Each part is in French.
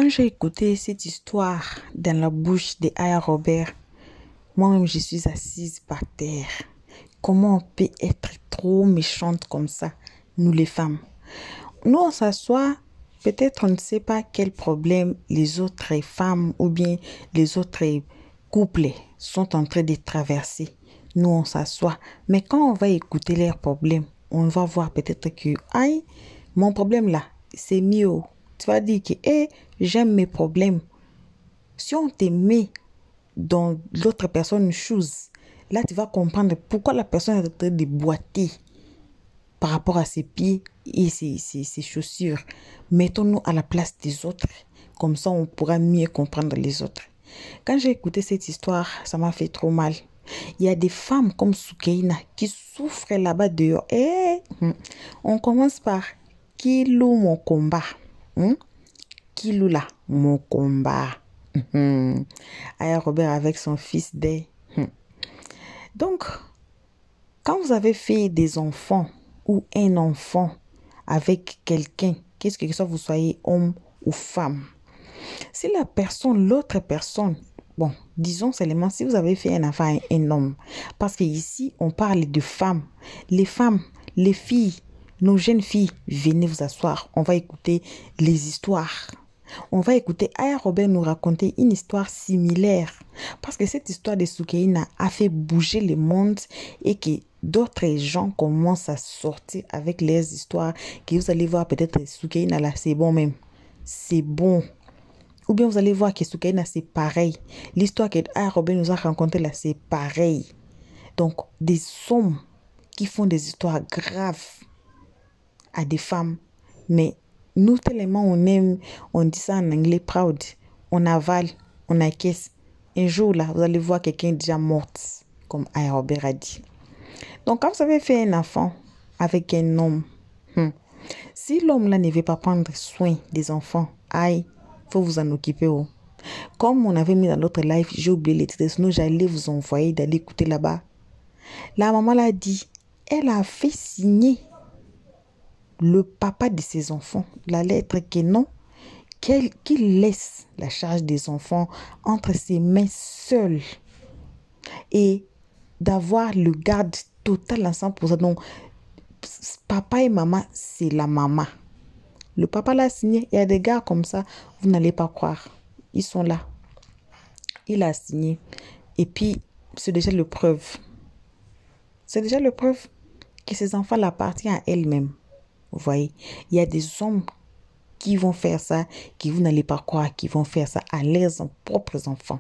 Quand j'ai écouté cette histoire dans la bouche d'Aya Robert, moi-même je suis assise par terre. Comment on peut être trop méchante comme ça, nous les femmes? Nous on s'assoit, peut-être on ne sait pas quel problème les autres femmes ou bien les autres couples sont en train de traverser. Nous on s'assoit, mais quand on va écouter leurs problèmes, on va voir peut-être que, aïe, mon problème là, c'est mieux. Tu vas dire que, j'aime mes problèmes. Si on te met dans l'autre personne une chose, là tu vas comprendre pourquoi la personne est en train de boiter par rapport à ses pieds et ses chaussures. Mettons-nous à la place des autres. Comme ça, on pourra mieux comprendre les autres. Quand j'ai écouté cette histoire, ça m'a fait trop mal. Il y a des femmes comme Soukeina qui souffrent là-bas dehors. On commence par Kilou mon combat. Kilou là, mon combat. Aya Robert avec son fils Day. Donc, quand vous avez fait des enfants ou un enfant avec quelqu'un, qu'est-ce que vous soyez homme ou femme, si la personne, l'autre personne, bon, disons seulement si vous avez fait un enfant à un homme, parce qu'ici, on parle de femmes, les filles, nos jeunes filles, venez vous asseoir, on va écouter les histoires. On va écouter Aya Robert nous raconter une histoire similaire. Parce que cette histoire de Soukeina a fait bouger le monde et que d'autres gens commencent à sortir avec les histoires que vous allez voir peut-être Soukeina là, c'est bon même. C'est bon. Ou bien vous allez voir que Soukeina c'est pareil. L'histoire que Aya Robert nous a racontée là, c'est pareil. Donc, des hommes qui font des histoires graves à des femmes, mais nous, tellement on aime, on dit ça en anglais, proud, on avale, on acquiesce. Un jour, là, vous allez voir quelqu'un déjà mort, comme Aya Robert a dit. Donc, quand vous avez fait un enfant avec un homme, si l'homme là ne veut pas prendre soin des enfants, il faut vous en occuper. Comme on avait mis dans notre live, j'ai oublié les titres, sinon j'allais vous envoyer d'aller écouter là-bas. La maman l'a dit, elle a fait signer le papa de ses enfants la lettre que non, qu'il laisse la charge des enfants entre ses mains seules et d'avoir le garde total ensemble pour ça. Donc, papa et maman, c'est la maman. Le papa l'a signé. Il y a des gars comme ça, vous n'allez pas croire. Ils sont là. Il a signé. Et puis, c'est déjà le preuve. C'est déjà le preuve que ces enfants l'appartiennent à elle-même. Vous voyez, il y a des hommes qui vont faire ça, qui vous n'allez pas croire, qui vont faire ça à leurs propres enfants.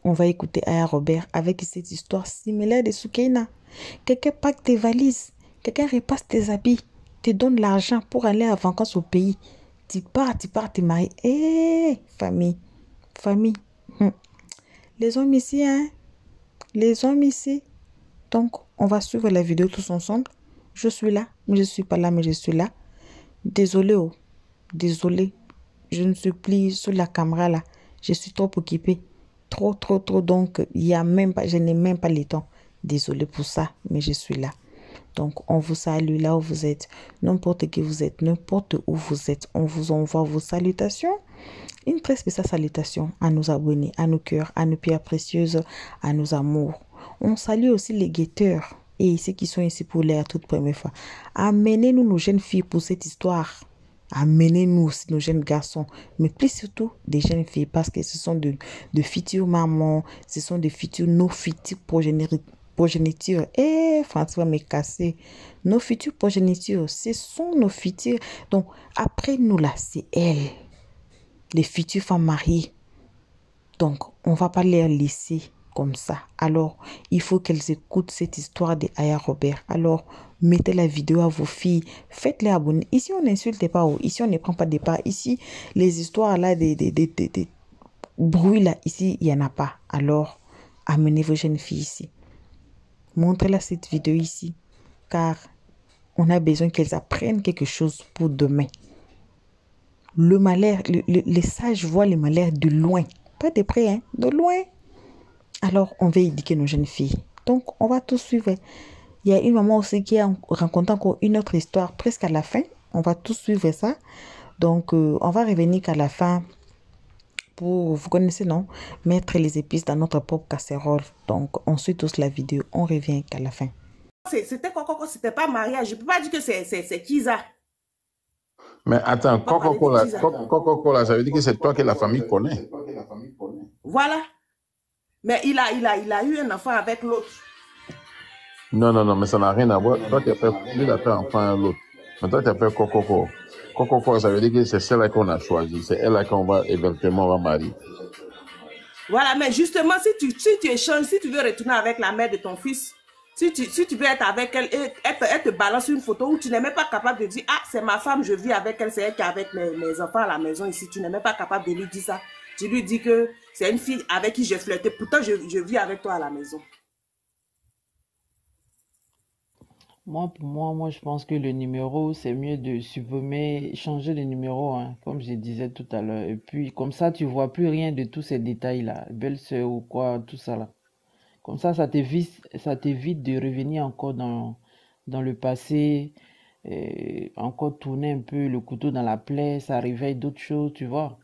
On va écouter Aya Robert avec cette histoire similaire de Soukeina. Quelqu'un pack tes valises, quelqu'un repasse tes habits, te donne l'argent pour aller en vacances au pays. Tu pars te marier. Famille. Les hommes ici, les hommes ici. Donc, on va suivre la vidéo tous ensemble. Je suis là, mais je ne suis pas là, mais je suis là. Désolé, désolé. Je ne suis plus sur la caméra là. Je suis trop occupée. Trop. Donc, je n'ai même pas le temps. Désolé pour ça, mais je suis là. Donc, on vous salue là où vous êtes. N'importe qui vous êtes, n'importe où vous êtes. On vous envoie vos salutations. Une très spéciale salutation à nos abonnés, à nos cœurs, à nos pierres précieuses, à nos amours. On salue aussi les guetteurs. Et ceux qui sont ici pour la toute première fois. Amenez-nous nos jeunes filles pour cette histoire. Amenez-nous aussi nos jeunes garçons. Mais plus surtout des jeunes filles. Parce que ce sont de futures mamans. Ce sont nos futures progénitures. François va me casser. Nos futures progénitures. Ce sont nos futures. Donc après nous là, c'est elles. Les futures femmes mariées. Donc on ne va pas les laisser comme ça. Alors, il faut qu'elles écoutent cette histoire de Aya Robert. Alors, mettez la vidéo à vos filles. Faites-les abonner. Ici, on n'insulte pas. Ici, on ne prend pas des pas. Ici, les histoires là, des bruits là, ici, il n'y en a pas. Alors, amenez vos jeunes filles ici. Montrez-leur cette vidéo ici. Car on a besoin qu'elles apprennent quelque chose pour demain. Le malheur, les sages voient le malheur de loin. Pas de près, de loin. Alors, on va éduquer nos jeunes filles. Donc, on va tout suivre. Il y a une maman aussi qui a rencontré encore une autre histoire presque à la fin. On va tout suivre ça. Donc, on va revenir qu'à la fin, pour, vous connaissez, non? Mettre les épices dans notre propre casserole. Donc, on suit tous la vidéo. On revient qu'à la fin. C'était Coco, c'était pas mariage. Je peux pas dire que c'est Kiza. Mais attends, Coca-Cola, ça veut dire que c'est toi que la famille connaît. Voilà. Mais il a eu un enfant avec l'autre. Non, mais ça n'a rien à voir. Toi, tu as fait enfant à l'autre. Mais toi, tu as fait Coca-Cola. Coca-Cola, ça veut dire que c'est celle qu'on a choisie. C'est elle qu'on va éventuellement marier. Voilà, mais justement, si tu échanges, si tu veux retourner avec la mère de ton fils, si tu veux être avec elle, elle te balance une photo où tu n'es même pas capable de dire « Ah, c'est ma femme, je vis avec elle, c'est elle qui est avec mes enfants à la maison ici. » Tu n'es même pas capable de lui dire ça. Tu lui dis que c'est une fille avec qui j'ai flirté. Pourtant, je vis avec toi à la maison. Pour moi, je pense que le numéro, c'est mieux de supprimer, changer de numéro, hein, comme je disais tout à l'heure. Et puis, comme ça, tu vois plus rien de tous ces détails-là, belle-sœur ou quoi, tout ça là. Comme ça t'évite de revenir encore dans le passé, encore tourner un peu le couteau dans la plaie, ça réveille d'autres choses, tu vois.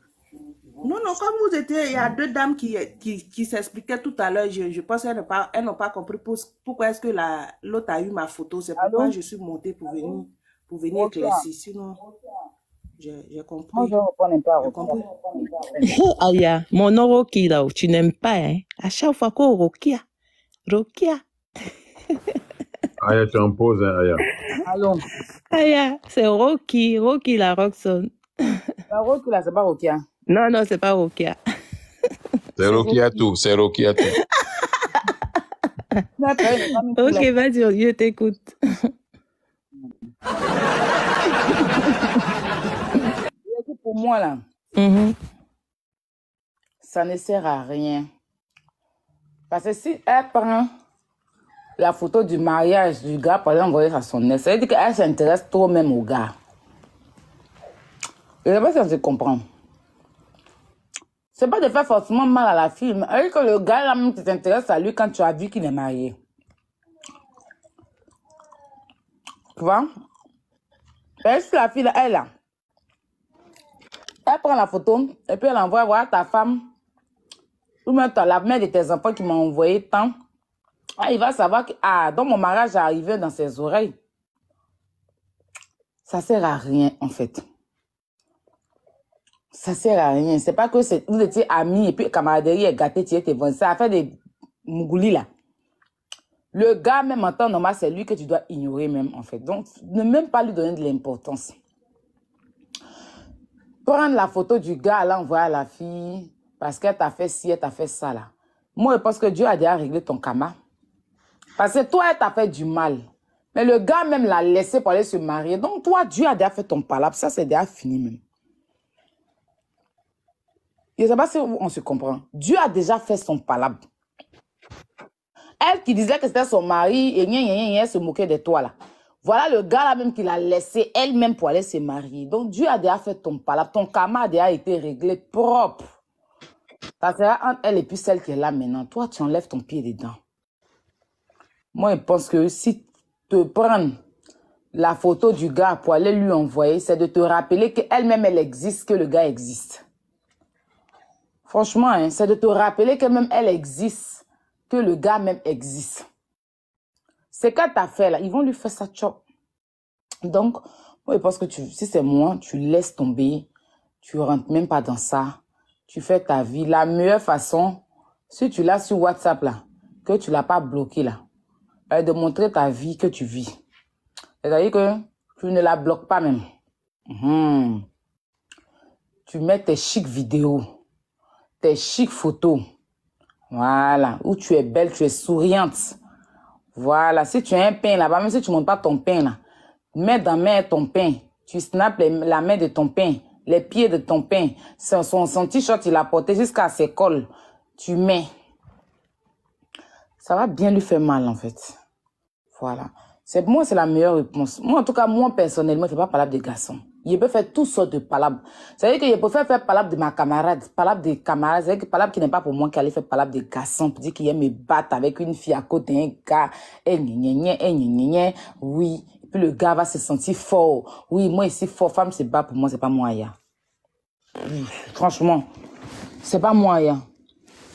Non, comme vous étiez, il y a deux dames qui s'expliquaient tout à l'heure. Je pense qu'elles n'ont pas compris pourquoi est-ce que l'autre a eu ma photo. C'est pourquoi je suis montée pour venir éclaircir. Sinon, j'ai compris. Moi, je reprends un peu. Aya, mon nom Rocky là, tu n'aimes pas, hein? À chaque fois qu'on Rokia. Aya, tu en poses, hein, Aya. Allons. Aya, c'est Rocky la Roxon. La Rocky là, c'est pas Rocky. Non, c'est pas Rokia. C'est Rocky à tout, c'est Rocky à tout. Ok, vas-y, je t'écoute. Pour moi là, ça ne sert à rien. Parce que si elle prend la photo du mariage du gars pour l'envoyer à son ex, ça veut dire qu'elle s'intéresse trop même au gars. Je ne sais pas si on se comprend. C'est pas de faire forcément mal à la fille, mais elle dit que le gars là même t'intéresse à lui quand tu as vu qu'il est marié. Tu vois? Et si la fille là, elle prend la photo et puis elle envoie voir ta femme ou même la mère de tes enfants qui m'a envoyé tant. Il va savoir que donc mon mariage est arrivé dans ses oreilles. Ça sert à rien en fait. Ça sert à rien. C'est pas que vous étiez amis et puis camaraderie est gâtée, tu étais bon. Ça a fait des mougoulis là. Le gars, même en temps normal, c'est lui que tu dois ignorer même en fait. Donc, ne même pas lui donner de l'importance. Prendre la photo du gars, l'envoyer à la fille parce qu'elle t'a fait ci, elle t'a fait ça là. Moi, je pense que Dieu a déjà réglé ton karma. Parce que toi, elle t'a fait du mal. Mais le gars même l'a laissé pour aller se marier. Donc, toi, Dieu a déjà fait ton palabre. Ça, c'est déjà fini même. Je ne sais pas si on se comprend. Dieu a déjà fait son palabre. Elle qui disait que c'était son mari et elle se moquait de toi là. Voilà le gars là même qui l'a laissé elle-même pour aller se marier. Donc Dieu a déjà fait ton palabre. Ton karma a déjà été réglé propre. Ça sera entre elle et puis celle qui est là maintenant. Toi, tu enlèves ton pied dedans. Moi, je pense que si tu prends la photo du gars pour aller lui envoyer, c'est de te rappeler qu'elle-même, elle existe, que le gars existe. Franchement, hein, c'est de te rappeler que même elle existe, que le gars même existe. C'est quand tu as fait là, ils vont lui faire ça chop. Donc, moi, je pense que si c'est moi, tu laisses tomber, tu rentres même pas dans ça, tu fais ta vie. La meilleure façon, si tu l'as sur WhatsApp là, que tu l'as pas bloqué là, est de montrer ta vie que tu vis. C'est-à-dire que tu ne la bloques pas même. Tu mets tes chics vidéos, tes chics photos. Voilà. Où tu es belle, tu es souriante. Voilà. Si tu as un pain là-bas, même si tu ne montes pas ton pain là, mets dans la main ton pain. Tu snaps la main de ton pain, les pieds de ton pain. Son t-shirt, il a porté jusqu'à ses cols. Tu mets. Ça va bien lui faire mal en fait. Voilà. Moi, c'est la meilleure réponse. Moi, en tout cas, moi, personnellement, je ne fais pas palabre de garçon. Je peux faire toutes sortes de palabres. C'est-à-dire que je peux faire palabre de ma camarade, palabre des camarades. C'est-à-dire que palabre qui n'est pas pour moi qui allait faire palabre de garçon pour dire qu'il aime me battre avec une fille à côté d'un gars. Oui. Et puis le gars va se sentir fort. Oui, moi ici, fort, femme se bat pour moi, c'est pas moi, ya. Franchement. C'est pas moi, hein.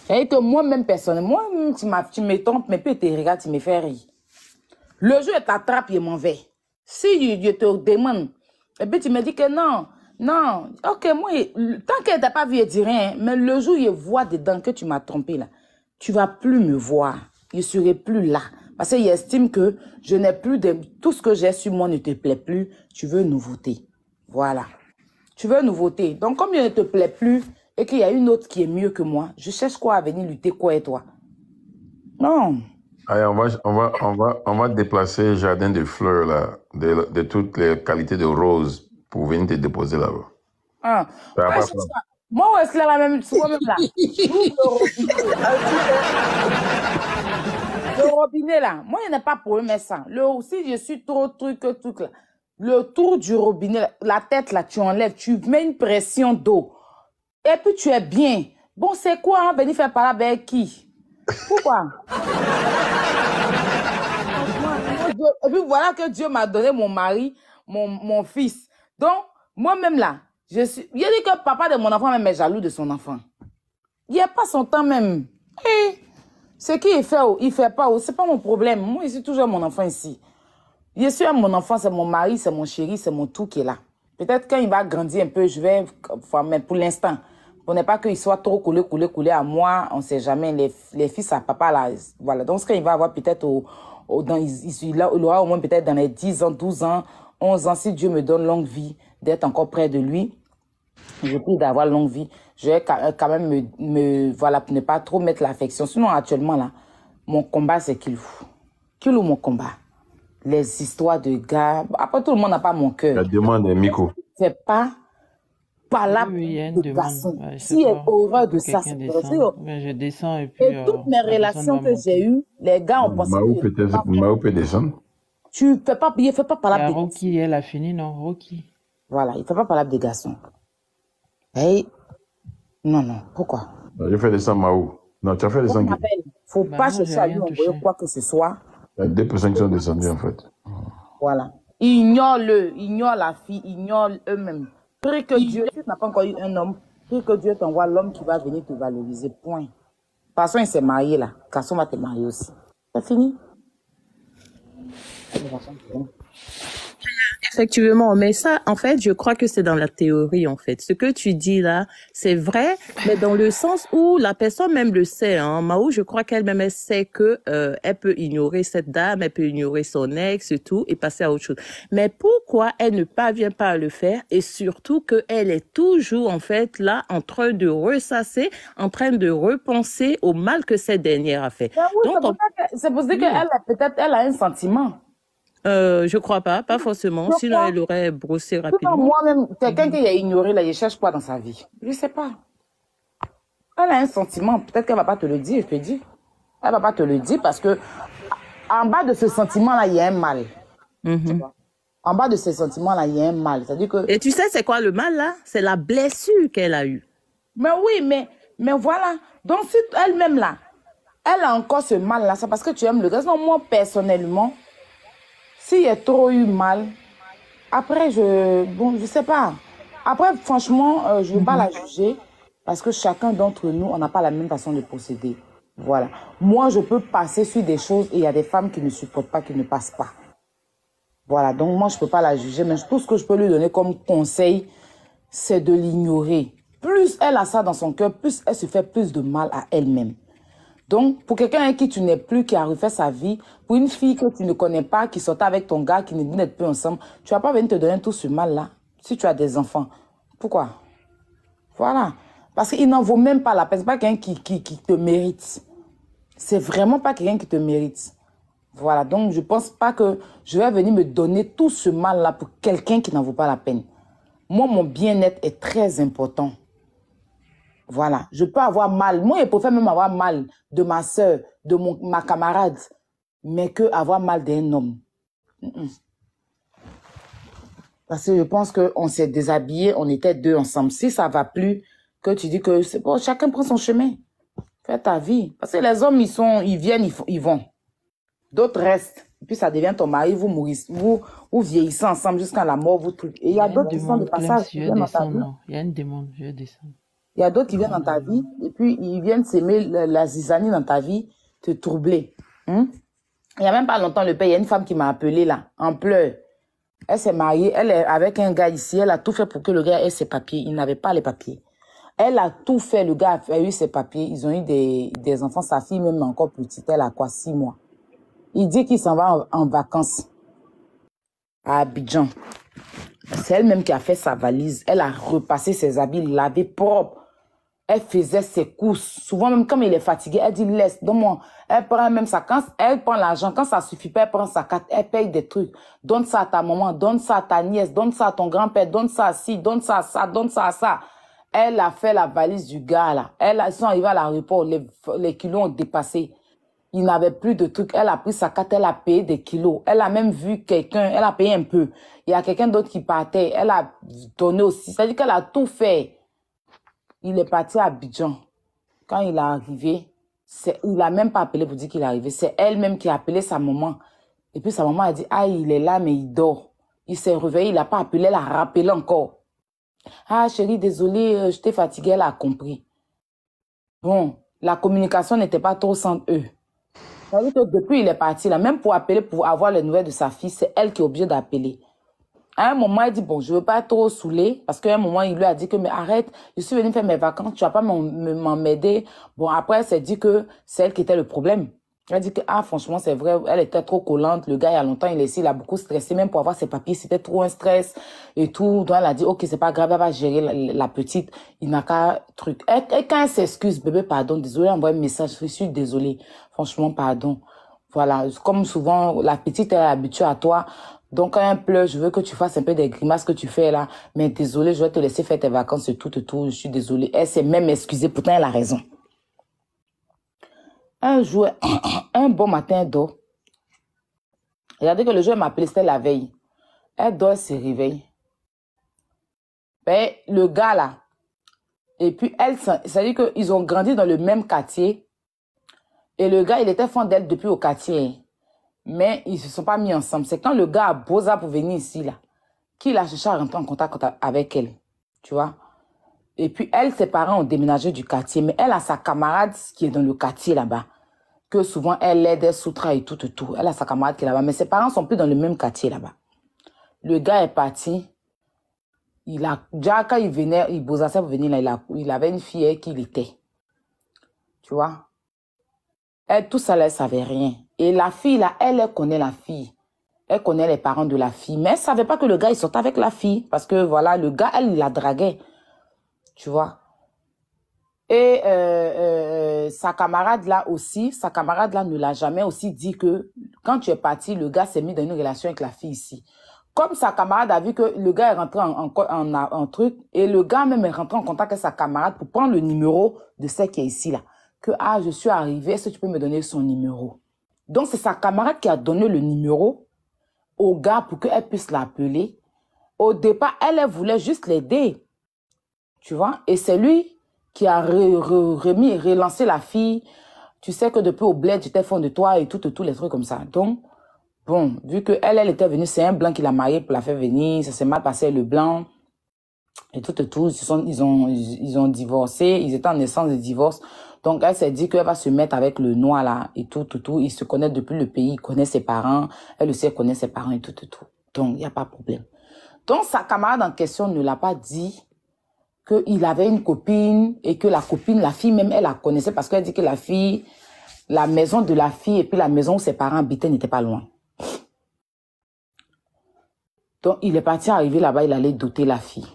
C'est que moi-même, personnellement, tu me trompes, mais puis tu regardes, tu me fais rire. Le jour, il t'attrape, il m'en va. Si je te demande, et puis tu me dis que non, non, ok, moi, tant qu'elle t'a pas vu, elle dit rien, mais le jour où il voit dedans que tu m'as trompé, là, tu vas plus me voir. Je serai plus là. Parce qu'il estime que je n'ai plus de... Tout ce que j'ai sur moi ne te plaît plus. Tu veux nouveauté. Voilà. Tu veux nouveauté. Donc, comme il ne te plaît plus et qu'il y a une autre qui est mieux que moi, je cherche quoi à venir lutter quoi et toi? Non. Allez, on va déplacer Jardin de Fleurs, là, de toutes les qualités de roses pour venir te déposer là-bas. Ah. Ça va Ouais, pas c'est faire. ça. Moi, est-ce que la même chose là? Le robinet là, moi je n'ai pas pour mettre ça. Si je suis trop truc là, le tour du robinet, la tête là, tu enlèves, tu mets une pression d'eau. Et puis tu es bien. Bon, c'est quoi, hein, venir faire par là avec qui? Pourquoi? Et puis voilà que Dieu m'a donné mon mari, mon fils. Donc, moi-même là, il dit que papa de mon enfant même est jaloux de son enfant. Il n'y a pas son temps même. Hey. Ce qu'il fait, il fait pas, c'est pas mon problème. Moi, je suis toujours mon enfant ici. Je suis mon enfant, c'est mon mari, c'est mon chéri, c'est mon tout qui est là. Peut-être quand il va grandir un peu, je vais, enfin, mais pour l'instant, pour ne pas qu'il soit trop collé à moi, on ne sait jamais, les fils à papa là, voilà. Donc, quand il va avoir peut-être il aura au moins peut-être dans les 10 ans, 12 ans, 11 ans, si Dieu me donne longue vie, d'être encore près de lui, je prie d'avoir longue vie. Je vais quand même voilà, pour ne pas trop mettre l'affection. Sinon, actuellement, là, mon combat, c'est Kilou. Kilou, mon combat. Les histoires de gars. Après, tout le monde n'a pas mon cœur. La demande est Miko. C'est pas là Oui, il y a une de demande. garçon. Ouais, je sais Si elle pas. a horreur de Que ça, quelqu'un c'est descende. Ouais, je descends et puis Et toutes mes la personne relations va que j'ai monter. eues, les gars ont pensé Mao peut descendre. il ne fait pas Il y parler a de garçons. Rocky, elle a fini, non? Rocky. Voilà, il ne fait pas parler de garçons. Hey, non, pourquoi? Je fais descendre Mao. Non, tu as fait On descendre qui? m'appelle. Faut Bah pas non, j'ai chercher à lui rien envoyer touché. quoi que ce soit. Il y a 2 personnes qui sont descendues, en fait. Voilà. Ignore-le, ignore la fille, ignore eux-mêmes. Prie que Dieu, si tu n'as pas encore eu un homme, prie que Dieu t'envoie l'homme qui va venir te valoriser. Point. De toute façon, il s'est marié là. Garçon va te marier aussi. C'est fini. Effectivement, mais ça, en fait, je crois que c'est dans la théorie, en fait. Ce que tu dis là, c'est vrai, mais dans le sens où la personne même le sait, hein. Mao, je crois qu'elle-même, elle sait que, elle peut ignorer cette dame, elle peut ignorer son ex et tout, et passer à autre chose. Mais pourquoi elle ne parvient pas à le faire, et surtout qu'elle est toujours, en fait, là, en train de ressasser, en train de repenser au mal que cette dernière a fait. Ben oui, Donc, c'est pour ça oui. qu'elle peut-être elle a un sentiment. Je crois pas forcément. Je Sinon, crois. elle aurait brossé Sinon, rapidement. moi-même, quelqu'un qui a ignoré là, il cherche quoi dans sa vie? Je sais pas. Elle a un sentiment. Peut-être qu'elle va pas te le dire, je te dis. Elle va pas te le dire parce que en bas de ce sentiment-là, il y a un mal. Mhm. En bas de ce sentiments-là, il y a un mal. C'est-à-dire que... Et tu sais, c'est quoi le mal là? C'est la blessure qu'elle a eue. Mais oui, mais voilà. Donc, si elle-même là, elle a encore ce mal-là, c'est parce que tu aimes le gars. Sinon, moi, personnellement, s'il y a trop eu mal, après, je sais pas. Après, franchement, je ne veux pas la juger parce que chacun d'entre nous, on n'a pas la même façon de procéder. Voilà. Moi, je peux passer sur des choses et il y a des femmes qui ne supportent pas, qui ne passent pas. Voilà. Donc, moi, je ne peux pas la juger, mais tout ce que je peux lui donner comme conseil, c'est de l'ignorer. Plus elle a ça dans son cœur, plus elle se fait plus de mal à elle-même. Donc, pour quelqu'un avec qui tu n'es plus, qui a refait sa vie, pour une fille que tu ne connais pas, qui sortait avec ton gars, qui ne n'êtes plus ensemble, tu vas pas venir te donner tout ce mal-là si tu as des enfants. Pourquoi? Voilà. Parce qu'il n'en vaut même pas la peine. Ce n'est pas quelqu'un qui te mérite. C'est vraiment pas quelqu'un qui te mérite. Voilà. Donc, je ne pense pas que je vais venir me donner tout ce mal-là pour quelqu'un qui n'en vaut pas la peine. Moi, mon bien-être est très important. Voilà, je peux avoir mal. Moi, je préfère même avoir mal de ma soeur, de ma camarade, mais que avoir mal d'un homme. Parce que je pense qu'on s'est déshabillés, on était deux ensemble. Si ça ne va plus, que tu dis que c'est bon, chacun prend son chemin. Fais ta vie. Parce que les hommes, ils viennent, ils vont. D'autres restent. Et puis ça devient ton mari, vous mourissez, vous vieillissez ensemble jusqu'à la mort, vous trucs. Et il y a d'autres qui sont de passage. Je vais descendre, non. Il y a une demande, je vais descendre. Il y a d'autres qui viennent dans ta vie et puis ils viennent s'aimer la zizanie dans ta vie, te troubler. Hein? Il n'y a même pas longtemps, le père, il y a une femme qui m'a appelé là, en pleurs. Elle s'est mariée, elle est avec un gars ici, elle a tout fait pour que le gars ait ses papiers. Il n'avait pas les papiers. Elle a tout fait, le gars a eu ses papiers. Ils ont eu des enfants, sa fille même encore petite, elle a quoi, 6 mois. Il dit qu'il s'en va en vacances à Abidjan. C'est elle-même qui a fait sa valise. Elle a repassé ses habits lavés propres. Elle faisait ses courses. Souvent, même comme il est fatigué, elle dit, laisse, donne-moi. Elle prend même ça. Quand elle prend l'argent, quand ça suffit pas, elle prend sa carte, elle paye des trucs. Donne ça à ta maman, donne ça à ta nièce, donne ça à ton grand-père, donne ça à ci, donne ça à ça, donne ça à ça. Elle a fait la valise du gars, là. Ils sont arrivés à l'aéroport, les kilos ont dépassé. Il n'avait plus de trucs. Elle a pris sa carte, elle a payé des kilos. Elle a même vu quelqu'un, elle a payé un peu. Il y a quelqu'un d'autre qui partait, elle a donné aussi. C'est-à-dire qu'elle a tout fait. Il est parti à Abidjan. Quand il est arrivé, il n'a même pas appelé pour dire qu'il est arrivé. C'est elle-même qui a appelé sa maman. Et puis sa maman a dit, ah, il est là, mais il dort. Il s'est réveillé, il n'a pas appelé, elle a rappelé encore. Ah, chérie, désolée, je t'ai fatiguée, elle a compris. Bon, la communication n'était pas trop sans eux. C'est-à-dire que depuis il est parti, là, même pour appeler, pour avoir les nouvelles de sa fille, c'est elle qui est obligée d'appeler. À un moment, elle dit, bon, je veux pas être trop saoulée, parce qu'à un moment, il lui a dit que, mais arrête, je suis venue faire mes vacances, tu vas pas m'aider. Bon, après, elle s'est dit que c'est elle qui était le problème. Elle dit que, ah, franchement, c'est vrai, elle était trop collante, le gars, il y a longtemps, il est ici, il a beaucoup stressé, même pour avoir ses papiers, c'était trop un stress et tout. Donc, elle a dit, ok, c'est pas grave, elle va gérer la petite, il n'a qu'à truc. Et quand elle s'excuse, bébé, pardon, désolé, envoie un message, je suis désolée, franchement, pardon. Voilà, comme souvent, la petite est habituée à toi. Donc, quand elle pleure, je veux que tu fasses un peu des grimaces que tu fais là. Mais désolé, je vais te laisser faire tes vacances et tout, je suis désolée. Elle s'est même excusée, pourtant elle a raison. Un jour, un bon matin, elle dort. Regardez que le jour, elle m'a appelé, c'était la veille. Elle dort, elle se réveille. Ben, le gars là, et puis elle, c'est-à-dire qu'ils ont grandi dans le même quartier. Et le gars, il était fan d'elle depuis au quartier. Mais ils ne se sont pas mis ensemble. C'est quand le gars a posé pour venir ici, là, qu'il a cherché à rentrer en contact avec elle. Tu vois? Et puis, elle, ses parents ont déménagé du quartier. Mais elle a sa camarade qui est dans le quartier là-bas. Que souvent, elle aide, elle soutient et tout. Elle a sa camarade qui est là-bas. Mais ses parents sont plus dans le même quartier là-bas. Le gars est parti. Déjà, quand il venait, il bosassait pour venir là, il avait une fille avec qui il était. Tu vois? Elle, tout ça, elle ne savait rien. Et la fille, là, elle connaît la fille. Elle connaît les parents de la fille. Mais elle ne savait pas que le gars, il sortait avec la fille. Parce que, voilà, le gars, elle la draguait. Tu vois. Et sa camarade, là, aussi, sa camarade, là, ne l'a jamais aussi dit que quand tu es parti, le gars s'est mis dans une relation avec la fille ici. Comme sa camarade a vu que le gars est rentré en truc, et le gars même est rentré en contact avec sa camarade pour prendre le numéro de celle qui est ici, là. Que, ah, je suis arrivée, est-ce que tu peux me donner son numéro? Donc, c'est sa camarade qui a donné le numéro au gars pour qu'elle puisse l'appeler. Au départ, elle voulait juste l'aider. Tu vois? Et c'est lui qui a relancé la fille. Tu sais que depuis au bled, j'étais fond de toi et tous les trucs comme ça. Donc, bon, vu que elle était venue, c'est un blanc qui l'a marié pour la faire venir. Ça s'est mal passé, le blanc. Et tout. Ils ont divorcé. Ils étaient en naissance de divorce. Donc, elle s'est dit qu'elle va se mettre avec le noir là et tout. Il se connaît depuis le pays, il connaît ses parents. Elle aussi, elle connaît ses parents et tout. Donc, il n'y a pas de problème. Donc, sa camarade en question ne l'a pas dit qu'il avait une copine et que la copine, la fille même, elle la connaissait parce qu'elle dit que la fille, la maison de la fille et puis la maison où ses parents habitaient n'était pas loin. Donc, il est parti arriver là-bas, il allait doter la fille.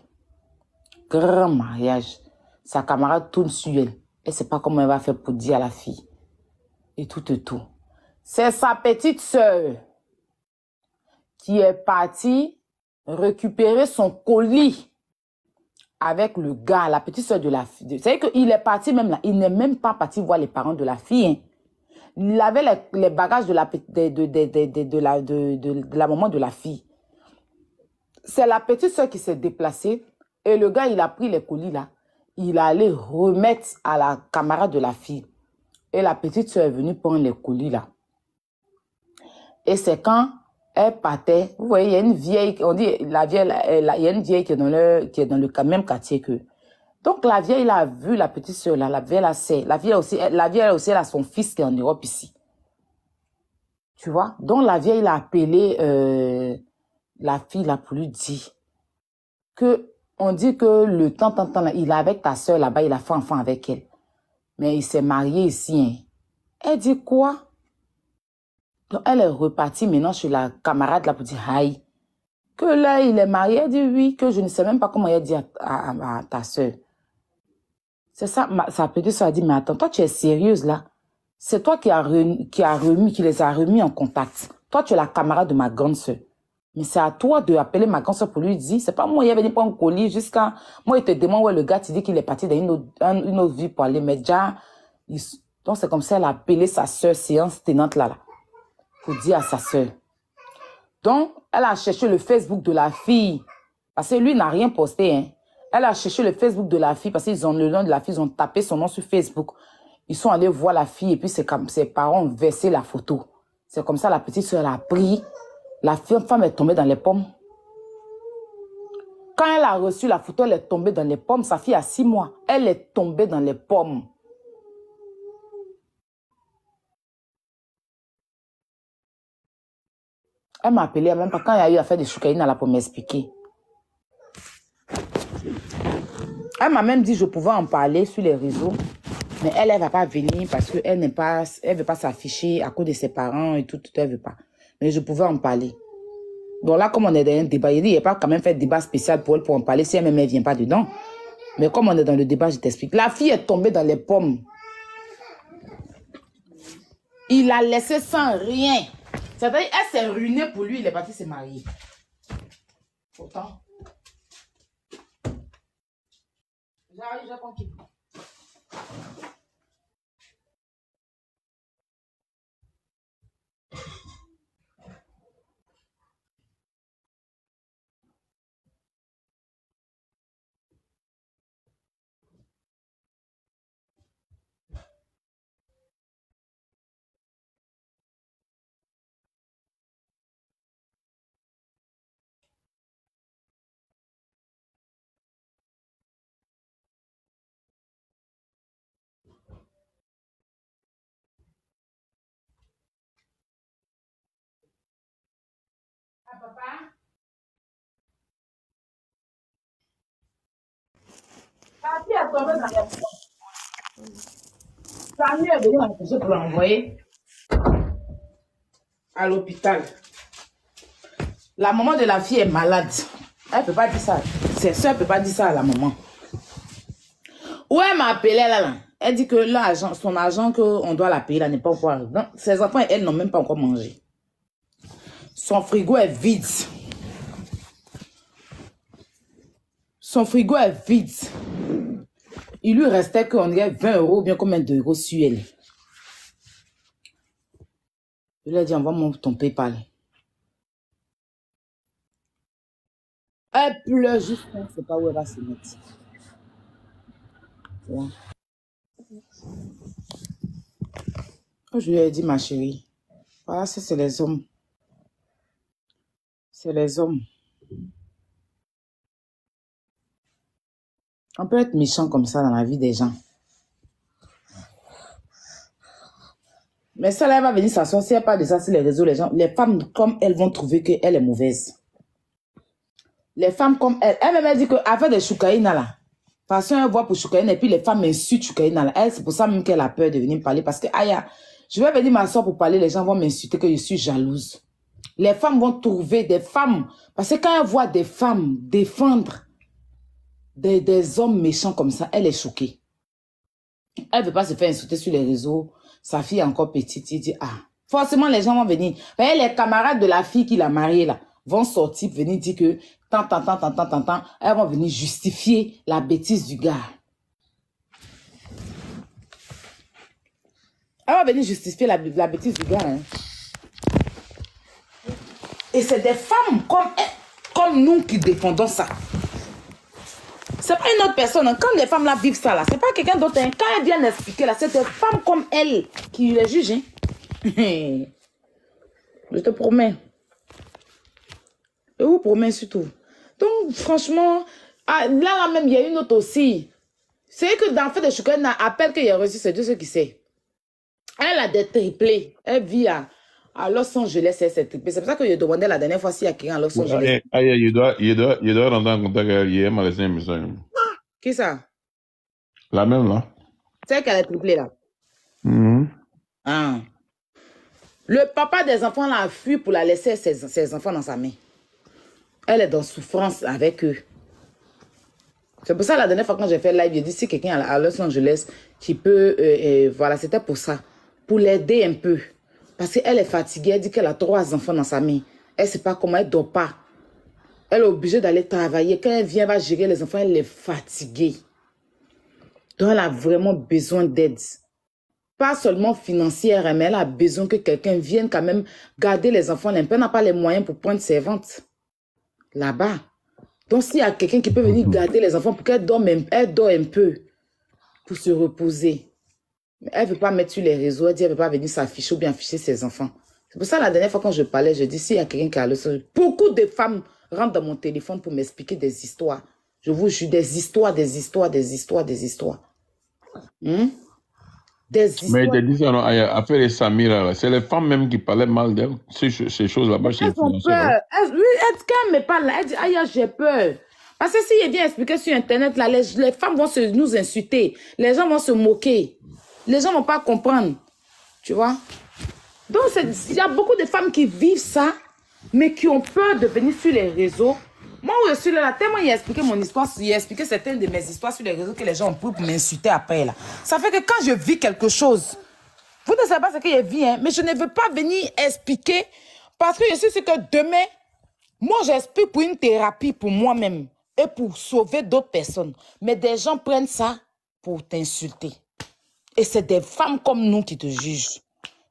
Grand mariage. Sa camarade tourne sur elle. Elle ne sait pas comment elle va faire pour dire à la fille. Et tout. C'est sa petite sœur qui est partie récupérer son colis avec le gars, la petite sœur de la fille. Vous savez qu'il est parti même là. Il n'est même pas parti voir les parents de la fille. Hein. Il avait les bagages de la maman de la fille. C'est la petite sœur qui s'est déplacée. Et le gars, il a pris les colis là. Il allait remettre à la camarade de la fille. Et la petite soeur est venue prendre les colis là. Et c'est quand elle partait, vous voyez, il y a une vieille, on dit la vieille, il y a une vieille qui est dans le même quartier qu'eux. Donc, la vieille, elle a vu la petite soeur, là, la vieille, elle a sait. La vieille aussi, elle a son fils qui est en Europe ici. Tu vois? Donc, la vieille, elle a appelé la fille, là, pour lui dire que, on dit que le temps, là, il est avec ta soeur là-bas, il a fait enfant avec elle. Mais il s'est marié ici, hein. Elle dit quoi? Donc, elle est repartie maintenant chez la camarade là pour dire, aïe. Que là, il est marié. Elle dit oui, que je ne sais même pas comment elle dit à ta soeur. C'est ça, sa petite soeur a dit, mais attends, toi, tu es sérieuse là? C'est toi qui les a remis en contact. Toi, tu es la camarade de ma grande soeur. Mais c'est à toi de appeler ma grande soeur pour lui dire, c'est pas moi, il avait pas un colis jusqu'à, moi, il te demande, ouais, le gars, tu dis qu'il est parti dans une autre vie pour aller, mais déjà, donc c'est comme ça, elle a appelé sa soeur séance tenante là, pour dire à sa soeur. Donc, elle a cherché le Facebook de la fille, parce que lui n'a rien posté, hein. Elle a cherché le Facebook de la fille, parce qu'ils ont le nom de la fille, ils ont tapé son nom sur Facebook. Ils sont allés voir la fille, et puis c'est comme ses parents ont versé la photo. C'est comme ça, la petite soeur a pris. La femme est tombée dans les pommes. Quand elle a reçu la photo, elle est tombée dans les pommes. Sa fille a 6 mois. Elle est tombée dans les pommes. Elle m'a appelé, même pas quand il y a eu affaire de Choukaïna là pour m'expliquer. Elle m'a même dit que je pouvais en parler sur les réseaux. Mais elle ne va pas venir parce qu'elle ne veut pas s'afficher à cause de ses parents et tout, elle ne veut pas. Mais je pouvais en parler. Donc là, comme on est dans un débat, il n'y a pas quand même fait de débat spécial pour elle pour en parler si elle ne vient pas dedans. Mais comme on est dans le débat, je t'explique. La fille est tombée dans les pommes. Il l'a laissé sans rien. C'est-à-dire, elle s'est ruinée pour lui, il est parti se marier. Pourtant. J'arrive, j'ai compris. Ah, papa? Ta fille est tombée dans les pommes. Sa mère est venue m'empêcher pour l'envoyer à l'hôpital. La maman de la fille est malade. Elle ne peut pas dire ça. Ses soeurs ne peuvent pas dire ça à la maman. Où elle m'a appelé là. Elle dit que son argent qu'on doit la payer là n'est pas encore arrivé. Ses enfants et elle n'ont même pas encore mangé. Son frigo est vide. Son frigo est vide. Il lui restait qu'on dirait 20 € ou bien combien d'euros sur elle. Je lui ai dit, envoie-moi ton PayPal. Elle pleure juste, elle ne sait pas où elle va se mettre. Ouais. Je lui ai dit, ma chérie, voilà, ça c'est les hommes. C'est les hommes. On peut être méchant comme ça dans la vie des gens. Mais ça, là, elle va venir s'asseoir. Si elle parle de ça sur les réseaux, les femmes comme elles vont trouver qu'elle est mauvaise. Les femmes comme elle. Elle m'a dit qu'avec des Choukaïna là, parce qu'elle voit pour Choukaïna et puis les femmes insultent Choukaïna là. Elle, c'est pour ça même qu'elle a peur de venir me parler. Parce que, aïe, je vais venir m'asseoir pour parler, les gens vont m'insulter que je suis jalouse. Les femmes vont trouver des femmes. Parce que quand elles voient des femmes défendre des hommes méchants comme ça, elle est choquée. Elle ne veut pas se faire insulter sur les réseaux. Sa fille est encore petite. Il dit, ah, forcément les gens vont venir. Les camarades de la fille qui l'a mariée là, vont sortir, venir dire que, tant, elles vont venir justifier la bêtise du gars. Elles vont venir justifier la bêtise du gars. Hein. Et c'est des femmes comme nous qui défendons ça. C'est pas une autre personne. Hein. Quand les femmes là vivent ça là, c'est pas quelqu'un d'autre. Hein. Quand elles viennent expliquer là, c'est des femmes comme elles qui les jugent. Hein. Je te promets. Je vous promets surtout. Donc franchement, là même il y a une autre aussi. C'est que dans le fait de Choukouenne, à peine qu'il a reçu, c'est Dieu ce qui sait. Elle a des triplés. Elle vit à Los Angeles, elle s'est triplée. C'est pour ça que je demandais la dernière fois s'il y a quelqu'un à Los Angeles. Il doit rentrer en contact avec elle, m'a laissé un message. Qui ça? La même, là. C'est qu'elle est triplée, là. Ah. Le papa des enfants l'a fui pour la laisser ses enfants dans sa main. Elle est dans souffrance avec eux. C'est pour ça, la dernière fois quand j'ai fait live, j'ai dit si quelqu'un à Los Angeles qui peut... voilà, c'était pour ça. Pour l'aider un peu. Parce qu'elle est fatiguée. Elle dit qu'elle a 3 enfants dans sa main. Elle ne sait pas comment, elle ne dort pas. Elle est obligée d'aller travailler. Quand elle vient, elle va gérer les enfants, elle est fatiguée. Donc, elle a vraiment besoin d'aide. Pas seulement financière, mais elle a besoin que quelqu'un vienne quand même garder les enfants. Elle n'a pas les moyens pour prendre servante là-bas. Donc, s'il y a quelqu'un qui peut venir garder les enfants pour qu'elle dorme un peu pour se reposer. Mais elle ne veut pas mettre sur les réseaux. Elle dit qu'elle ne veut pas venir s'afficher ou bien afficher ses enfants. C'est pour ça, la dernière fois quand je parlais, je dis s'il y a quelqu'un qui a le sol. Beaucoup de femmes rentrent dans mon téléphone pour m'expliquer des histoires. Je vous jure, des histoires. Des histoires. Mais il te dit ça, non, affaire de Samira, c'est les femmes même qui parlaient mal d'elle, ces choses là-bas. Elles ont peur. Quand elle me parle, elle dit, aïe, j'ai peur. Parce que s'il vient expliquer sur Internet, là, les femmes vont nous insulter. Les gens vont se moquer. Les gens ne vont pas comprendre. Tu vois? Donc, il y a beaucoup de femmes qui vivent ça, mais qui ont peur de venir sur les réseaux. Moi, je suis là, tellement il a expliqué mon histoire, il a expliqué certaines de mes histoires sur les réseaux que les gens ont pris pour m'insulter après. Là. Ça fait que quand je vis quelque chose, vous ne savez pas ce que je vis, hein, mais je ne veux pas venir expliquer parce que je sais que demain, moi, j'explique pour une thérapie pour moi-même et pour sauver d'autres personnes. Mais des gens prennent ça pour t'insulter. Et c'est des femmes comme nous qui te jugent.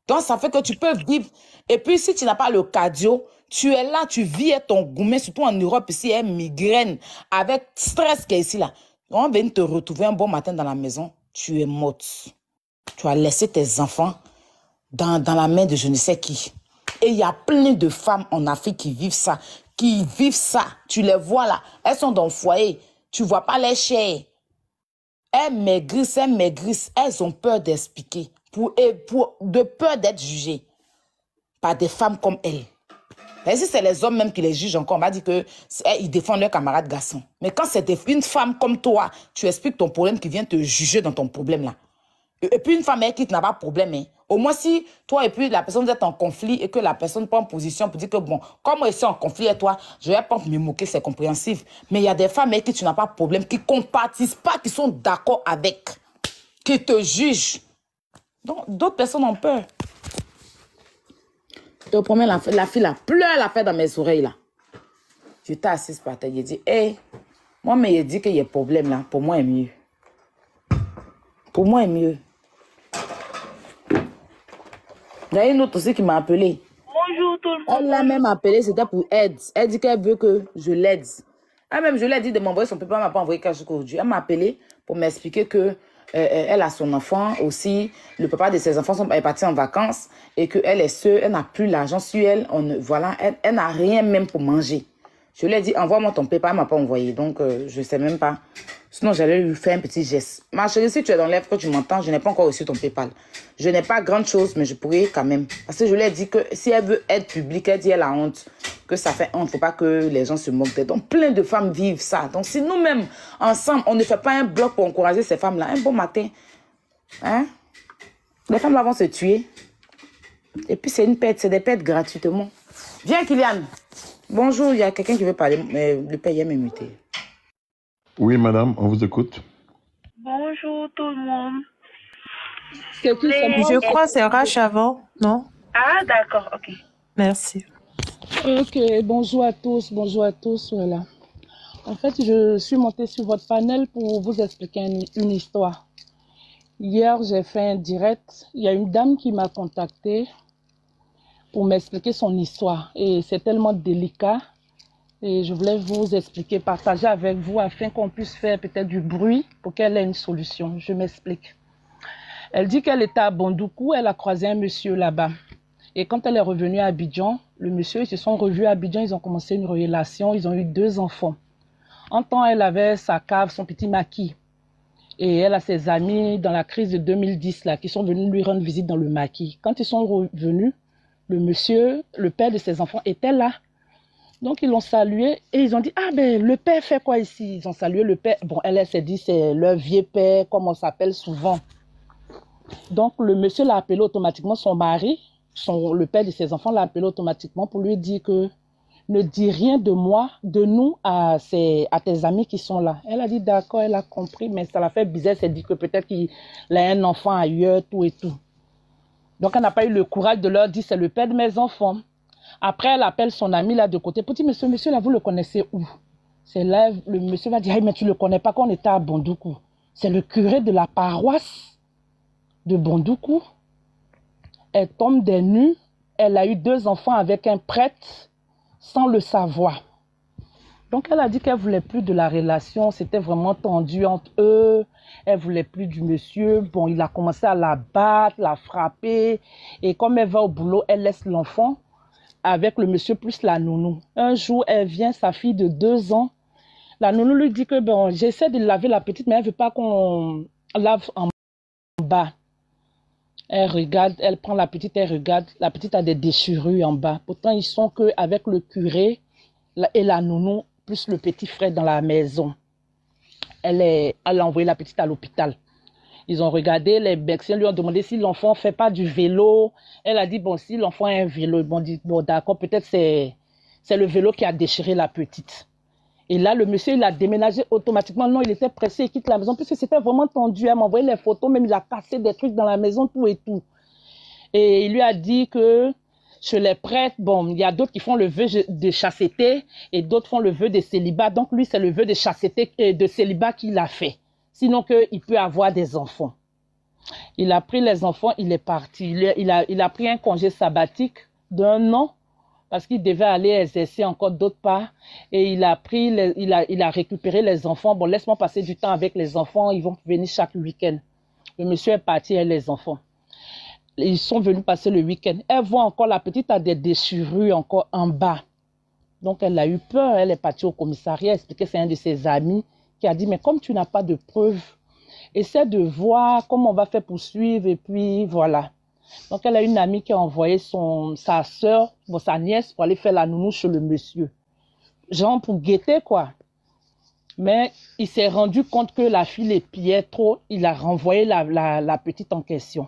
Donc, ça fait que tu peux vivre. Et puis, si tu n'as pas le cardio, tu es là, tu vis ton gourmet, surtout en Europe, ici, il y a une migraine, avec stress qui est ici, là. On vient te retrouver un bon matin dans la maison, tu es morte. Tu as laissé tes enfants dans la main de je ne sais qui. Et il y a plein de femmes en Afrique qui vivent ça. Tu les vois là, elles sont dans le foyer, tu ne vois pas les chairs. Elles maigrissent, elles ont peur d'expliquer, de peur d'être jugées par des femmes comme elles. Et si c'est les hommes même qui les jugent encore, on va dire qu'ils défendent leurs camarades garçons. Mais quand c'est une femme comme toi, tu expliques ton problème qui vient te juger dans ton problème là. Et puis une femme qui n'a pas de problème, hein. Au moins si toi et puis la personne vous êtes en conflit et que la personne prend position pour dire que bon, comme moi je suis en conflit avec toi, je ne vais pas me moquer, c'est compréhensif. Mais il y a des femmes avec qui tu n'as pas de problème, qui ne compatissent pas, qui sont d'accord avec, qui te jugent. Donc d'autres personnes ont peur. Je te promets, la fille là, pleure la fait dans mes oreilles là. Je t'ai assise par terre, il dit, hé, moi mais il dit qu'il y a problème là, pour moi est mieux. Pour moi est mieux. Il y a une autre aussi qui m'a appelé. Bonjour tout le monde. Elle l'a même appelé, c'était pour aide. Elle dit qu'elle veut que je l'aide. Elle-même, je lui ai dit de m'envoyer son papier, elle ne m'a pas envoyé quelque chose aujourd'hui. Elle m'a appelé pour m'expliquer que elle a son enfant aussi. Le papa de ses enfants est parti en vacances et qu'elle est seule, elle n'a plus l'argent sur elle. Voilà, elle n'a rien même pour manger. Je lui ai dit, envoie-moi ton PayPal, elle ne m'a pas envoyé. Donc, je ne sais même pas. Sinon, j'allais lui faire un petit geste. Ma chérie, si tu es dans l'œuvre, que tu m'entends, je n'ai pas encore reçu ton PayPal. Je n'ai pas grande chose, mais je pourrais quand même. Parce que je lui ai dit que si elle veut être publique, elle dit elle a honte. Que ça fait honte, il ne faut pas que les gens se moquent d'elle. Donc, plein de femmes vivent ça. Donc, si nous-mêmes, ensemble, on ne fait pas un bloc pour encourager ces femmes-là, un bon matin, hein, les femmes-là vont se tuer. Et puis, c'est une perte, c'est des pertes gratuitement. Viens, Kylian. Bonjour, il y a quelqu'un qui veut parler, mais le père est muté. Oui, madame, on vous écoute. Bonjour tout le monde. Je crois que c'est Rach avant, non? Ah, d'accord, ok. Merci. Ok, bonjour à tous, voilà. En fait, je suis montée sur votre panel pour vous expliquer une histoire. Hier, j'ai fait un direct. Il y a une dame qui m'a contactée pour m'expliquer son histoire. Et c'est tellement délicat. Et je voulais vous expliquer, partager avec vous afin qu'on puisse faire peut-être du bruit pour qu'elle ait une solution. Je m'explique. Elle dit qu'elle était à Bandoukou, elle a croisé un monsieur là-bas. Et quand elle est revenue à Abidjan, le monsieur, ils se sont revus à Abidjan, ils ont commencé une relation, ils ont eu 2 enfants. En temps, elle avait sa cave, son petit maquis. Et elle a ses amis dans la crise de 2010 là, qui sont venus lui rendre visite dans le maquis. Quand ils sont revenus, le monsieur, le père de ses enfants, était là. Donc, ils l'ont salué et ils ont dit, ah ben, le père fait quoi ici? Ils ont salué le père. Bon, elle s'est dit, c'est leur vieux père, comme on s'appelle souvent. Donc, le monsieur l'a appelé automatiquement, son mari, le père de ses enfants l'a appelé automatiquement pour lui dire que ne dis rien de moi, de nous à tes amis qui sont là. Elle a dit d'accord, elle a compris, mais ça l'a fait bizarre. Elle s'est dit que peut-être qu'il a un enfant ailleurs, tout et tout. Donc, elle n'a pas eu le courage de leur dire c'est le père de mes enfants. Après, elle appelle son ami là de côté. Petit monsieur là, vous le connaissez où? C'est là, le monsieur va dire, hey, mais tu le connais pas quand on était à Bondoukou. C'est le curé de la paroisse de Bondoukou. Elle tombe des nues. Elle a eu 2 enfants avec un prêtre sans le savoir. Donc, elle a dit qu'elle ne voulait plus de la relation. C'était vraiment tendu entre eux. Elle ne voulait plus du monsieur. Bon, il a commencé à la battre, la frapper. Et comme elle va au boulot, elle laisse l'enfant avec le monsieur plus la nounou. Un jour, elle vient, sa fille de 2 ans. La nounou lui dit que, bon, j'essaie de laver la petite, mais elle ne veut pas qu'on lave en bas. Elle regarde, elle prend la petite, elle regarde. La petite a des déchirures en bas. Pourtant, ils sont qu'avec le curé et la nounou, plus le petit frère dans la maison. Elle a envoyé la petite à l'hôpital. Ils ont regardé, les médecins lui ont demandé si l'enfant ne fait pas du vélo. Elle a dit, bon, si l'enfant a un vélo, ils m'ont dit, bon, d'accord, peut-être c'est le vélo qui a déchiré la petite. Et là, le monsieur, il a déménagé automatiquement. Non, il était pressé, il quitte la maison, puisque c'était vraiment tendu. Elle m'a envoyé les photos, même il a cassé des trucs dans la maison, tout et tout. Et il lui a dit que chez les prêtres, bon, il y a d'autres qui font le vœu de chasteté et d'autres font le vœu de célibat. Donc, lui, c'est le vœu de chasteté et de célibat qu'il a fait. Sinon qu'il peut avoir des enfants. Il a pris les enfants, il est parti. Il a pris un congé sabbatique d'1 an parce qu'il devait aller exercer encore d'autre part. Et il a récupéré les enfants. Bon, laisse-moi passer du temps avec les enfants. Ils vont venir chaque week-end. Le monsieur est parti avec les enfants. Ils sont venus passer le week-end. Elle voit encore la petite a des déchirures encore en bas. Donc, elle a eu peur. Elle est partie au commissariat expliquer que c'est un de ses amis qui a dit, mais comme tu n'as pas de preuves, essaie de voir comment on va faire pour suivre. Et puis, voilà. Donc, elle a une amie qui a envoyé sa soeur, sa nièce, pour aller faire la nounou chez le monsieur. Genre pour guetter, quoi. Mais il s'est rendu compte que la fille l'épiait trop. Il a renvoyé la petite en question.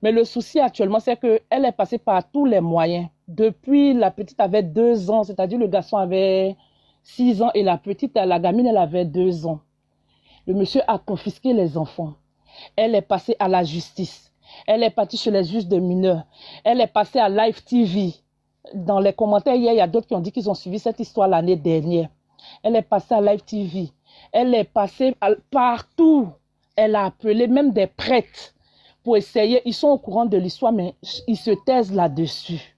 Mais le souci actuellement, c'est qu'elle est passée par tous les moyens. Depuis, la petite avait 2 ans, c'est-à-dire le garçon avait 6 ans et la gamine, elle avait 2 ans. Le monsieur a confisqué les enfants. Elle est passée à la justice. Elle est partie chez les juges de mineurs. Elle est passée à Live TV. Dans les commentaires, hier, il y a d'autres qui ont dit qu'ils ont suivi cette histoire l'année dernière. Elle est passée à Live TV. Elle est passée partout. Elle a appelé même des prêtres pour essayer. Ils sont au courant de l'histoire, mais ils se taisent là-dessus.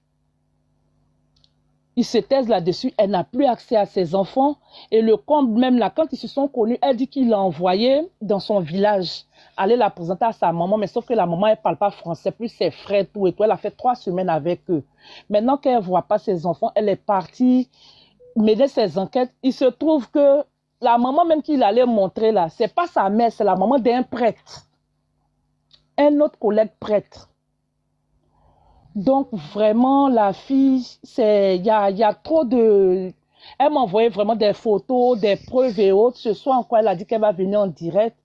Ils se taisent là-dessus. Elle n'a plus accès à ses enfants. Et le comble, même là, quand ils se sont connus, elle dit qu'il l'a envoyé dans son village, aller la présenter à sa maman. Mais sauf que la maman, elle ne parle pas français, plus ses frères, tout et tout. Elle a fait 3 semaines avec eux. Maintenant qu'elle ne voit pas ses enfants, elle est partie mener ses enquêtes. Il se trouve que la maman même qu'il allait montrer là, ce n'est pas sa mère, c'est la maman d'un prêtre. Un autre collègue prêtre. Donc, vraiment, la fille, il y a trop de... Elle m'a envoyé vraiment des photos, des preuves et autres. Ce soir encore, elle a dit qu'elle va venir en direct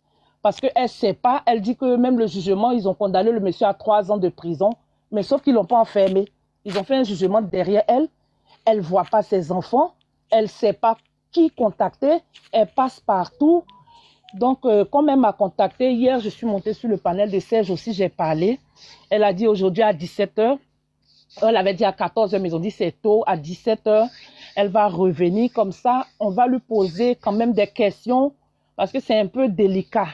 parce qu'elle ne sait pas. Elle dit que même le jugement, ils ont condamné le monsieur à 3 ans de prison, mais sauf qu'ils ne l'ont pas enfermé. Ils ont fait un jugement derrière elle. Elle ne voit pas ses enfants. Elle ne sait pas qui contacter. Elle passe partout. Donc, comme elle m'a contacté, hier, je suis montée sur le panel de Serge aussi, j'ai parlé. Elle a dit aujourd'hui à 17h. Elle avait dit à 14h, mais ils ont dit c'est tôt. À 17h, elle va revenir. Comme ça, on va lui poser quand même des questions parce que c'est un peu délicat.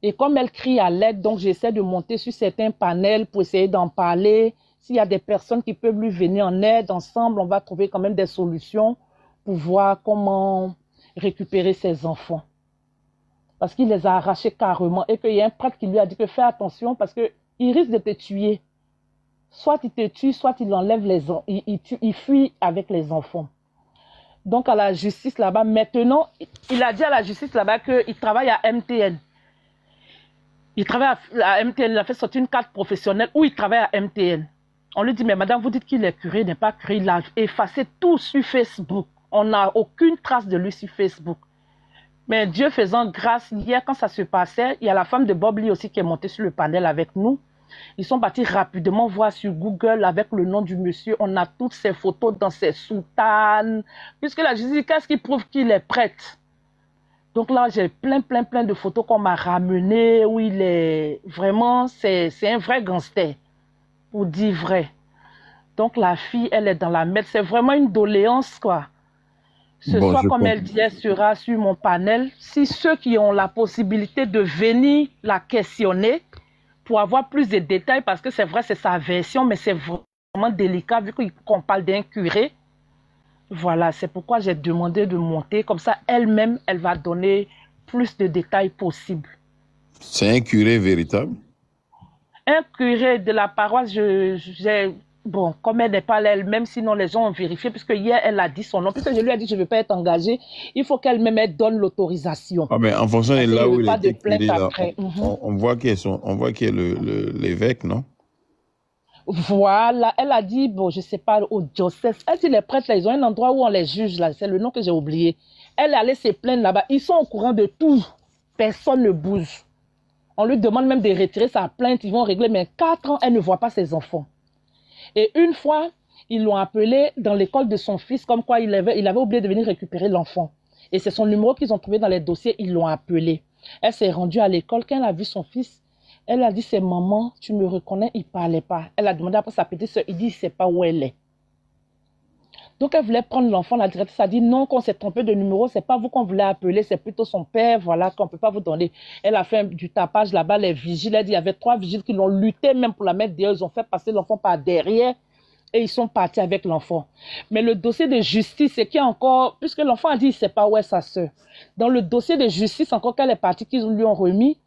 Et comme elle crie à l'aide, donc j'essaie de monter sur certains panels pour essayer d'en parler. S'il y a des personnes qui peuvent lui venir en aide, ensemble, on va trouver quand même des solutions pour voir comment récupérer ses enfants. Parce qu'il les a arrachés carrément et qu'il y a un prêtre qui lui a dit que fais attention parce qu'il risque de te tuer. Soit il te tue, soit il enlève les enfants, il fuit avec les enfants. Donc à la justice là-bas, maintenant, il a dit à la justice là-bas qu'il travaille à MTN. Il travaille à MTN, il a fait sortir une carte professionnelle où il travaille à MTN. On lui dit, mais madame, vous dites qu'il est curé, il n'est pas curé. Il a effacé tout sur Facebook. On n'a aucune trace de lui sur Facebook. Mais Dieu faisant grâce, hier, quand ça se passait, il y a la femme de Bob Lee aussi qui est montée sur le panel avec nous. Ils sont partis rapidement voir sur Google avec le nom du monsieur. On a toutes ses photos dans ses soutanes. Puisque la justice dit, qu'est-ce qui prouve qu'il est prêtre? Donc là, j'ai plein de photos qu'on m'a ramenées où il est vraiment, c'est un vrai gangster, pour dire vrai. Donc la fille, elle est dans la merde. C'est vraiment une doléance, quoi. Ce Bon, soir, je comme elle comprends. dit, elle sera sur mon panel. Si ceux qui ont la possibilité de venir la questionner pour avoir plus de détails, parce que c'est vrai, c'est sa version, mais c'est vraiment délicat vu qu'on parle d'un curé. Voilà, c'est pourquoi j'ai demandé de monter. Comme ça, elle-même, elle va donner plus de détails possibles. C'est un curé véritable? Un curé de la paroisse, bon, comme elle n'est pas là elle-même, sinon les gens ont vérifié, puisque hier, elle a dit son nom. Puisque je lui ai dit, je ne veux pas être engagée, il faut qu'elle-même elle donne l'autorisation. Ah, mais en fonction de Parce que là je où veux il pas de était plainte curé, là, après. on voit qui est l'évêque, non? Voilà, elle a dit, bon, je ne sais pas, au diocèse. Elle dit, les prêtres, là, ils ont un endroit où on les juge, là. C'est le nom que j'ai oublié. Elle est allée se plaindre là-bas. Ils sont au courant de tout. Personne ne bouge. On lui demande même de retirer sa plainte. Ils vont régler, mais 4 ans, elle ne voit pas ses enfants. Et une fois, ils l'ont appelé dans l'école de son fils, comme quoi il avait oublié de venir récupérer l'enfant. Et c'est son numéro qu'ils ont trouvé dans les dossiers, ils l'ont appelé. Elle s'est rendue à l'école. Quand elle a vu son fils, elle a dit, c'est maman, tu me reconnais, il ne parlait pas. Elle a demandé après sa petite soeur, il dit, il ne sait pas où elle est. Donc elle voulait prendre l'enfant, la directrice a dit, non, qu'on s'est trompé de numéro, ce n'est pas vous qu'on voulait appeler, c'est plutôt son père, voilà, qu'on ne peut pas vous donner. Elle a fait du tapage là-bas, les vigiles, elle dit, il y avait 3 vigiles qui l'ont lutté même pour la mettre derrière, ils ont fait passer l'enfant par derrière et ils sont partis avec l'enfant. Mais le dossier de justice, c'est qu'il y a encore, puisque l'enfant a dit, il ne sait pas où est sa soeur. Dans le dossier de justice, encore qu'elle est partie, qu'ils lui ont remis,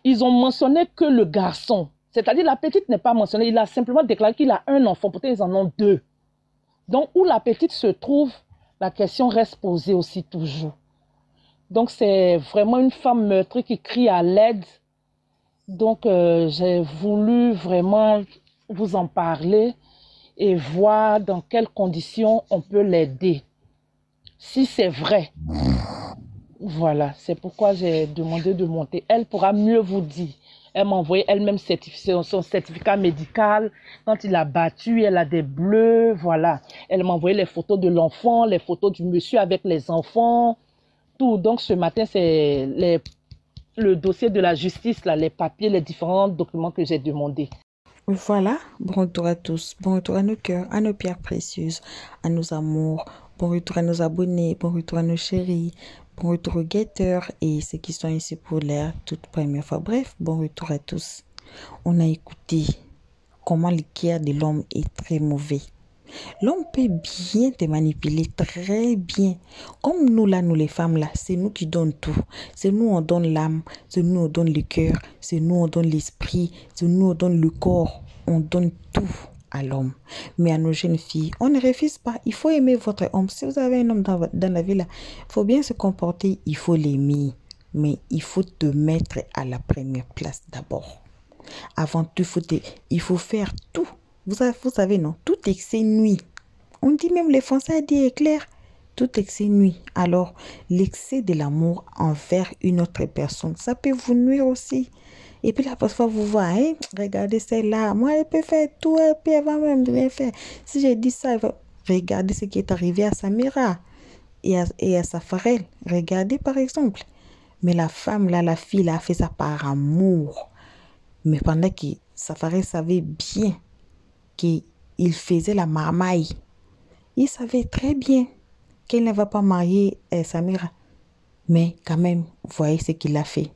ils ont mentionné que le garçon, c'est-à-dire la petite n'est pas mentionnée, il a simplement déclaré qu'il a un enfant, peut-être ils en ont 2. Donc, où la petite se trouve, la question reste posée aussi toujours. Donc, c'est vraiment une femme meurtrie qui crie à l'aide. Donc, j'ai voulu vraiment vous en parler et voir dans quelles conditions on peut l'aider. Si c'est vrai. Voilà, c'est pourquoi j'ai demandé de monter. Elle pourra mieux vous dire. Elle m'a envoyé elle-même son certificat médical. Quand il a battu, elle a des bleus, voilà. Elle m'a envoyé les photos de l'enfant, les photos du monsieur avec les enfants, tout. Donc ce matin, c'est le dossier de la justice, là, les papiers, les différents documents que j'ai demandés. Voilà, bon retour à tous, bon retour à nos cœurs, à nos pierres précieuses, à nos amours, bon retour à nos abonnés, bon retour à nos chéris, bon retour aux guetteurs et ceux qui sont ici pour la toute première fois. Bref, bon retour à tous. On a écouté comment le cœur de l'homme est très mauvais. L'homme peut bien te manipuler, très bien. Comme nous là, nous les femmes là, c'est nous qui donnons tout. C'est nous on donne l'âme, c'est nous on donne le cœur, c'est nous on donne l'esprit, c'est nous on donne le corps. On donne tout à l'homme. Mais à nos jeunes filles, on ne refuse pas. Il faut aimer votre homme. Si vous avez un homme dans la vie là, il faut bien se comporter, il faut l'aimer. Mais il faut te mettre à la première place d'abord. Avant tout, il faut faire tout. Vous savez, non, tout excès nuit. On dit même, les Français a dit éclair, tout excès nuit. Alors, l'excès de l'amour envers une autre personne, ça peut vous nuire aussi. Et puis là, parfois, vous voyez, regardez celle-là, moi, elle peut faire tout, et puis elle va même rien faire. Si j'ai dit ça, regardez ce qui est arrivé à Samira et à Safarel. Regardez, par exemple. Mais la femme, là, la fille, là, a fait ça par amour. Mais pendant que Safarel savait bien qu'il faisait la marmaille. Il savait très bien qu'elle ne va pas marier Samira. Mais quand même, vous voyez ce qu'il a fait.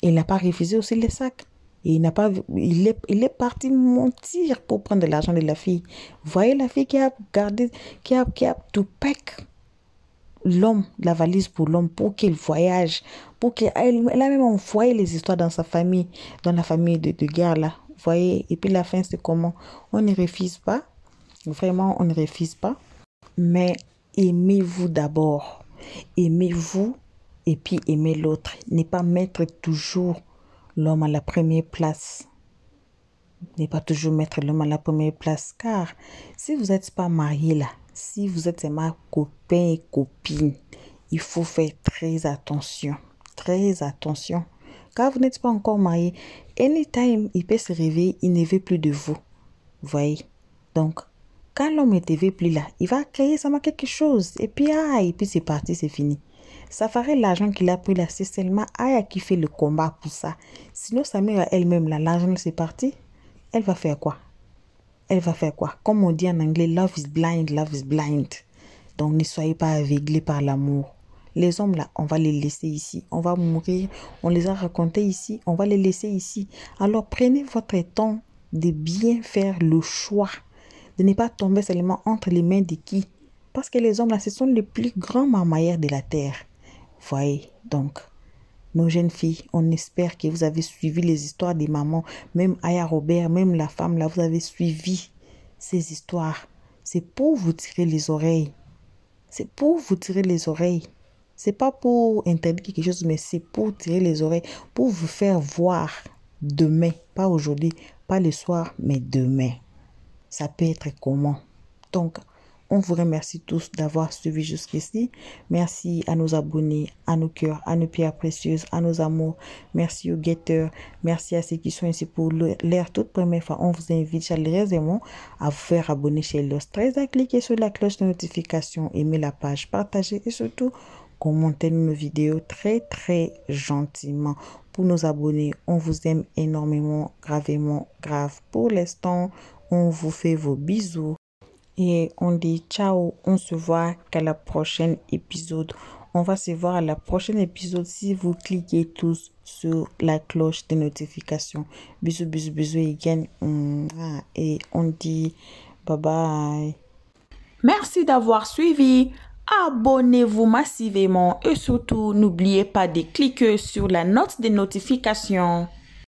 Il n'a pas refusé aussi les sacs. Il est parti mentir pour prendre de l'argent de la fille. Vous voyez la fille qui a gardé, qui a tout pack l'homme, la valise pour l'homme, pour qu'il voyage, pour qu'elle elle a même envoyé les histoires dans sa famille, dans la famille de guerre là. Vous voyez, et puis la fin c'est comment? On ne refuse pas, vraiment on ne refuse pas, mais aimez-vous d'abord, aimez-vous et puis aimez l'autre, ne pas mettre toujours l'homme à la première place. Ne pas toujours mettre l'homme à la première place, car si vous n'êtes pas marié là, si vous êtes seulement copain et copine, il faut faire très attention, car vous n'êtes pas encore marié. Anytime, il peut se réveiller, il ne veut plus de vous. Vous voyez? Donc, quand l'homme ne te veut plus là, il va créer seulement quelque chose. Et puis c'est parti, c'est fini. Ça ferait l'argent qu'il a pris là, c'est seulement Aya qui fait le combat pour ça. Sinon, sa mère elle-même là, l'argent c'est parti. Elle va faire quoi? Comme on dit en anglais, love is blind, love is blind. Donc, ne soyez pas aveuglés par l'amour. Les hommes là, on va les laisser ici. On va mourir, on les a racontés ici, on va les laisser ici. Alors, prenez votre temps de bien faire le choix. De ne pas tomber seulement entre les mains de qui? Parce que les hommes là, ce sont les plus grands marmailleurs de la terre. Voyez, donc, nos jeunes filles, on espère que vous avez suivi les histoires des mamans, même Aya Robert, même la femme là, vous avez suivi ces histoires. C'est pour vous tirer les oreilles. C'est pas pour interdire quelque chose, mais c'est pour tirer les oreilles, pour vous faire voir demain, pas aujourd'hui, pas le soir, mais demain. Ça peut être comment? Donc, on vous remercie tous d'avoir suivi jusqu'ici. Merci à nos abonnés, à nos cœurs, à nos pierres précieuses, à nos amours. Merci aux guetteurs. Merci à ceux qui sont ici pour leur toute première fois. On vous invite chaleureusement à vous faire abonner chez Los 13, à cliquer sur la cloche de notification, aimer la page, partager et surtout commenter nos vidéos très gentiment. Pour nos abonnés, on vous aime énormément, gravement, grave. Pour l'instant, on vous fait vos bisous. Et on dit ciao, on se voit qu'à la prochaine épisode. On va se voir à la prochaine épisode si vous cliquez tous sur la cloche de notification. Bisous, bisous, bisous again. Et on dit bye bye. Merci d'avoir suivi. Abonnez-vous massivement et surtout n'oubliez pas de cliquer sur la note de notification.